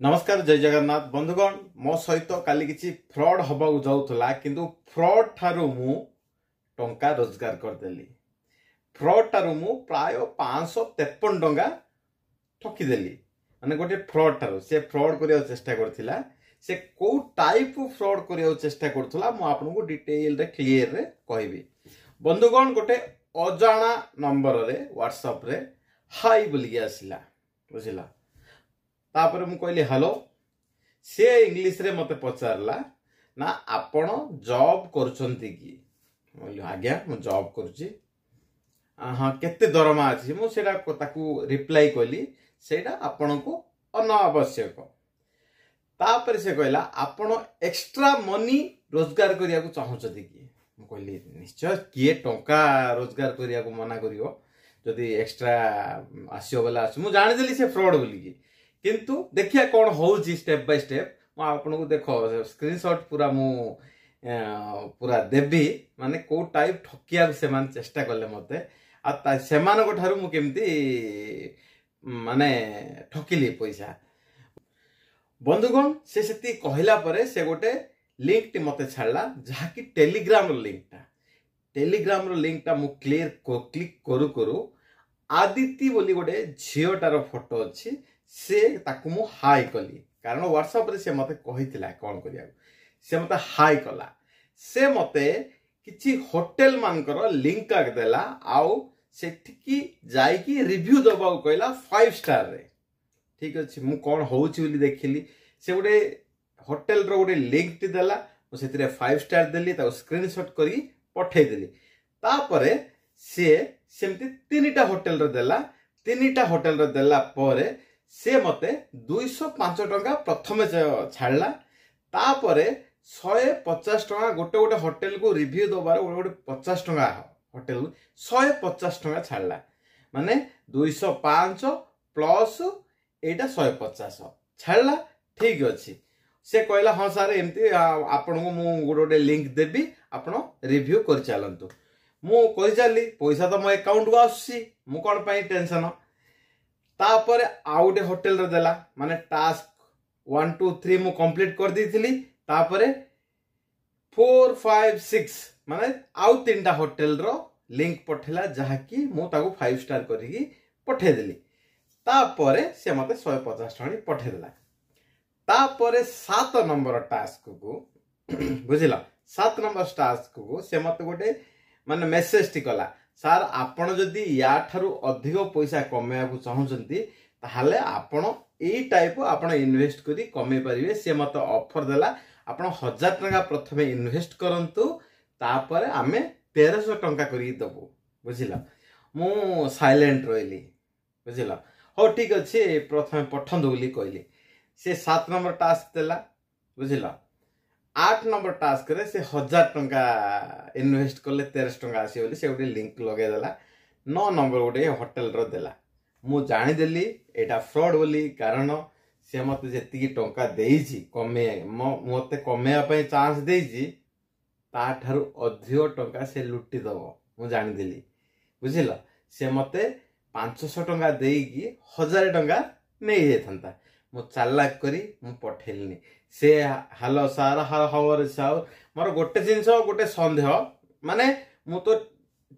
नमस्कार जय जगन्नाथ बंधुगण मो सहित काली किसी फ्रॉड हवा जाऊला किंतु फ्रॉड ठारू मु टंका रोजगार करदेली। फ्रॉड ठारू मु प्राय 553 टंका ठकीदेली। माने गोटे फ्रॉड ठारू से फ्रॉड करिया चेष्टा करथिला। से को टाइप फ्रॉड करिया चेष्टा करथुला मु आपनको डिटेल रे क्लियर रे कहबी। बंधुगण गोटे अजाना नंबर रे व्हाट्सएप रे हाई बोली आसिला बुझिला। तापर मु कहली हेलो से इंग्लिश रे मते पचारला ना आपण जॉब करछंती की बोली आज्ञा मु जॉब करूची हां केते दरमा अछि मु सेडा ताकू रिप्लाई कली सेडा आपण को अनावश्यक। तापर से कहला आपण एक्स्ट्रा मनी रोजगार करिया को चाहछती की मु कहली निश्चय किए टंका रोजगार करिया को मना करियो जदी एक्स्ट्रा आसियो वाला आछ मु जानि देली से फ्रॉड बोली की किंतु देखिया कौन होउची स्टेप बाय स्टेप मु आपन को देखो स्क्रीनशॉट पूरा मु पूरा देबी माने को टाइप ठकिया से मान चेष्टा करले मते आ सेमान को ठारू मु केमती माने ठकिली पैसा। बंधुगण से सेती कहला परे से गोटे लिंक टी मते छाड़ला जहा की टेलीग्राम रो लिंक टा मु क्लिक करू करू आदिति बोली गोटे झियोटार फोटो अछि से ताकू मु हाई कली कारण व्हाट्सएप रे से मते कहितला कोन करिया से मते हाई कला से मते किछि होटल मानकर लिंक आक देला आउ सेठकी जाई की रिव्यू दबा कहला 5 स्टार रे ठीक अछि मु कोन होउची बोली देखिली से गोटे होटल रो गोटे लिंक टी देला मु सेतिरे 5 स्टार देली ता स्क्रीनशॉट करी पठै देली तापरे से सेमती तीनटा होटल रे देला तीनटा होटल रे देला परे से मते 205 टंका प्रथमे छाड़ला तापरे 150 टंका गोटे गोटे होटल को रिव्यू दबार गोटे 50 टंका होटल 150 टंका छाड़ला माने 205 प्लस एटा 150 छाड़ला ठीक अछि। से कहला हां सर एमती आपन को मु गोटे लिंक देबी आपन रिव्यू कर चलंतु मु कहि चली पैसा तो मो अकाउंट को आसी मु कोन पई टेंशन तापर आउटे होटल रे देला माने टास्क 1 2 3 मु कंप्लीट कर दीथिली तापर 4 5 6 माने आउ तीनटा होटल रो लिंक पठेला जहा की मु ताको 5 स्टार करिकी पठे देली तापर से मते 150 टका पठे देला तापर 7 नंबर टास्क को बुझिला 7 नंबर टास्क को से मते गोटे माने मेसेज टी कला सर आपण जदि या ठारू अधिक पैसा कमेया को चाहउचंती ताहाले आपण एई टाइप आपण इन्वेस्ट करी कमे परिवे से मत ऑफर देला आपण 1000 टका प्रथमे इन्वेस्ट करंतु तापर आमे 1300 टका करी दबो बुझिला मु साइलेंट रहिली बुझिला हो ठीक अछि प्रथमे पठन दोली कहली से 7 नंबर टास्क देला बुझिला 8 नंबर टास्क रे से 1000 टंका इन्वेस्ट करले 1300 टंका आसी बोली से गोटे लिंक लगे देला 9 नंबर गोटे होटल रो देला मु जानि देली एटा फ्रॉड बोली कारण से मते जेति टंका देइछि कमे मते कमेया पय चांस देइछि ता थारु अधिक टंका से लुटि दबो मु जानि देली बुझिला से मते 500 टंका देइकी 1000 टंका नै जेथंता मु चालाक करी मु पठेलनी से hello sir how are sir मोर गोटे जिंस गोटे संदेह माने मु तो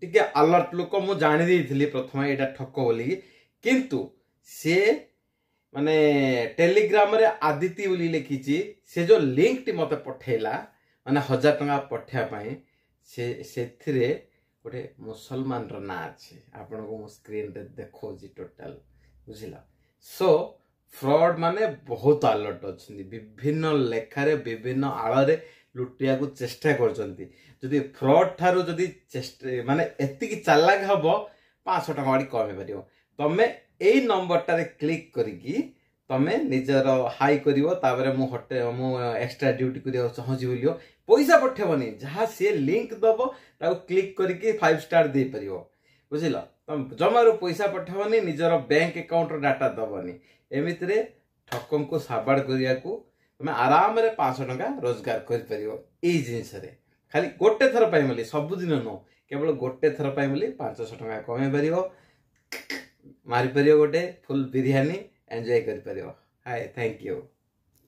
टिके अलर्ट लोक मु जानि देइथिली प्रथम एटा ठक बोली किंतु से माने टेलीग्राम रे आदिति बोली लिखिची से जो लिंक टी मते पठेला माने 1000 टका पठिया पई से सेथिरे गोटे मुसलमान रो ना अछि आपन को मु स्क्रीन रे देखो जी टोटल बुझिला सो फ्रॉड माने बहुत अलर्ट अच्छी विभिन्न लेखारे विभिन्न आଳରେ लुटिया को चेष्टा करछंती जदि फ्रॉड थारो जदि चेष्टा माने एति की चालाक हबो 500 टका वाडी कमे परियो तमे एई नंबर टारे क्लिक करिकी तमे निजर हाई करिवो ताबरे मु होटे मु एक्स्ट्रा ड्यूटी करियो चाहजी बोलियो पैसा पठेबनी जहा से लिंक दबो ताको क्लिक करिकी 5 स्टार दे परियो बुझिलो तम जमारो पैसा पठेबनी निजर बैंक अकाउंट रो डाटा दबनी एमितरे ठकम को साबाड़ करिया को तुम आराम रे 500 टका रोजगार कर परियो एई जिंस रे खाली गोटे थर पाई मिली सब दिन नो केवल गोटे थर पाई मिली 500 टका कमे परियो मारी परियो गोटे फुल बिरयानी एन्जॉय कर परियो ହାଏ ଥ୍ୟାଙ୍କ ୟୁ।